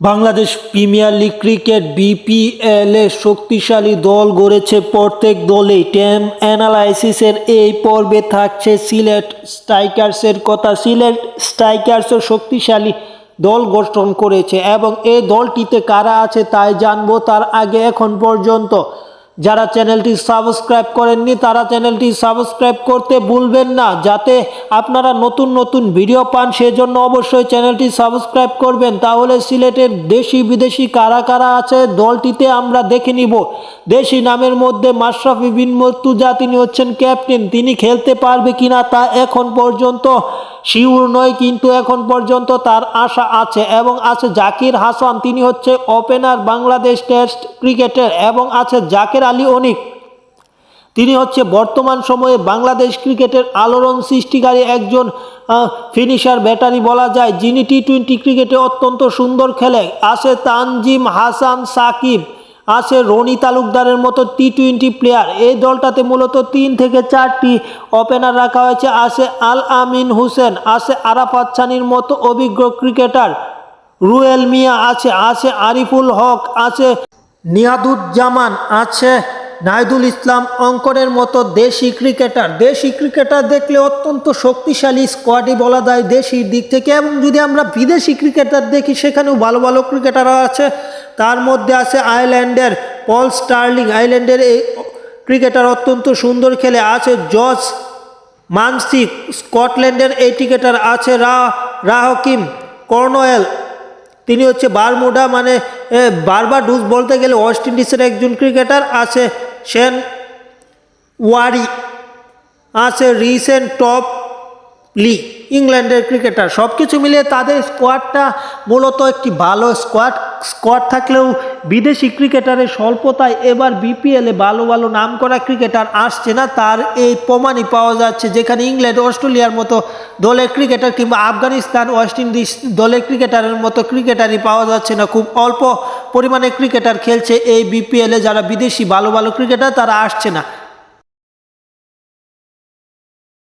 Bangladesh premier league cricket বিপিএলে শক্তিশালী দল গড়েছে প্রত্যেক দলেই। টিম অ্যানালাইসিসের এই পর্বে থাকছে সিলেট স্ট্রাইকার্সের কথা। সিলেট স্ট্রাইকার্সও শক্তিশালী দল গঠন করেছে এবং এই দলটিতে কারা আছে তাই জানবো। তার আগে এখন পর্যন্ত যারা চ্যানেলটি সাবস্ক্রাইব করেননি তারা চ্যানেলটি সাবস্ক্রাইব করতে ভুলবেন না, যাতে আপনারা নতুন নতুন ভিডিও পান। সেজন্য অবশ্যই চ্যানেলটি সাবস্ক্রাইব করবেন। তাহলে সিলেটের দেশি বিদেশি কারা কারা আছে দলটিতে আমরা দেখে নিব। দেশি নামের মধ্যে মাশরাফি বিন মুর্তজা, তিনি হচ্ছেন ক্যাপ্টেন। তিনি খেলতে পারবে কিনা তা এখন পর্যন্ত শিওর নয়, কিন্তু এখন পর্যন্ত তার আশা আছে। এবং আছে জাকির হাসান, তিনি হচ্ছে ওপেনার বাংলাদেশ টেস্ট ক্রিকেটের। এবং আছে জাকের আলী অনিক, তিনি হচ্ছে বর্তমান সময়ে বাংলাদেশ ক্রিকেটের আলোড়ন সৃষ্টিকারী একজন ফিনিশার ব্যাটারি বলা যায়, যিনি টি-20 ক্রিকেটে অত্যন্ত সুন্দর খেলে। আছে তানজিম হাসান সাকিব, আছে রনি তালুকদারের মতো টি-20 প্লেয়ার। এই দলটাতে মূলত 3 থেকে 4টি ওপেনার রাখা হয়েছে। আছে আল আমিন হোসেন, আছে আরাফাত সানির মতো অভিজ্ঞ ক্রিকেটার, রুয়েল মিয়া আছে, আছে আরিফুল হক, আছে নিয়াদুজ্জামান, আছে নাইদুল ইসলাম অঙ্কনের মতো দেশি ক্রিকেটার। দেশি ক্রিকেটার দেখলে অত্যন্ত শক্তিশালী স্কোয়াডই বলা যায় দেশির দিক থেকে। এবং যদি আমরা বিদেশি ক্রিকেটার দেখি সেখানেও ভালো ভালো ক্রিকেটাররা আছে। তার মধ্যে আছে আয়ারল্যান্ডের পল স্টার্লিং, আয়ারল্যান্ডের এই ক্রিকেটার অত্যন্ত সুন্দর খেলে। আছে জর্জ মানসিক, স্কটল্যান্ডের এই ক্রিকেটার। আছে রাহকিম কর্নওয়েল, তিনি হচ্ছে বারমুডা মানে বারবাডোস বলতে গেলে ওয়েস্ট ইন্ডিজের একজন ক্রিকেটার। আছে শেন ওয়ারি, আছে রিসেন্ট টপ লি, ইংল্যান্ডের ক্রিকেটার। সব কিছু মিলিয়ে তাদের স্কোয়াডটা মূলত একটি ভালো স্কোয়াড থাকলেও বিদেশি ক্রিকেটারের স্বল্পতায় এবার বিপিএলে ভালো ভালো নাম করা ক্রিকেটার আসছে না। তার এই প্রমাণই পাওয়া যাচ্ছে, যেখানে ইংল্যান্ড অস্ট্রেলিয়ার মতো দলের ক্রিকেটার কিংবা আফগানিস্তান ওয়েস্ট ইন্ডিজ দলের ক্রিকেটারের মতো ক্রিকেটারই পাওয়া যাচ্ছে না। খুব অল্প পরিমাণে ক্রিকেটার খেলছে এই বিপিএলে, যারা বিদেশি ভালো ভালো ক্রিকেটার তারা আসছে না।